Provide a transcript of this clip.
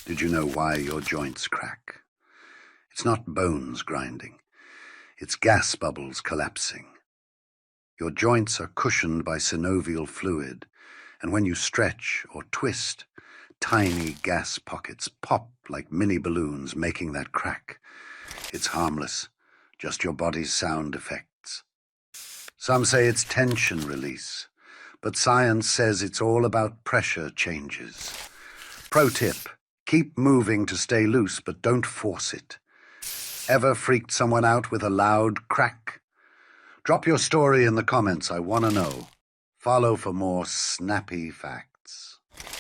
Did you know why your joints crack? It's not bones grinding. It's gas bubbles collapsing. Your joints are cushioned by synovial fluid, and when you stretch or twist, tiny gas pockets pop like mini balloons, making that crack. It's harmless, just your body's sound effects. Some say it's tension release, but science says it's all about pressure changes. Pro tip: keep moving to stay loose, but don't force it. Ever freaked someone out with a loud crack? Drop your story in the comments, I want to know. Follow for more snappy facts.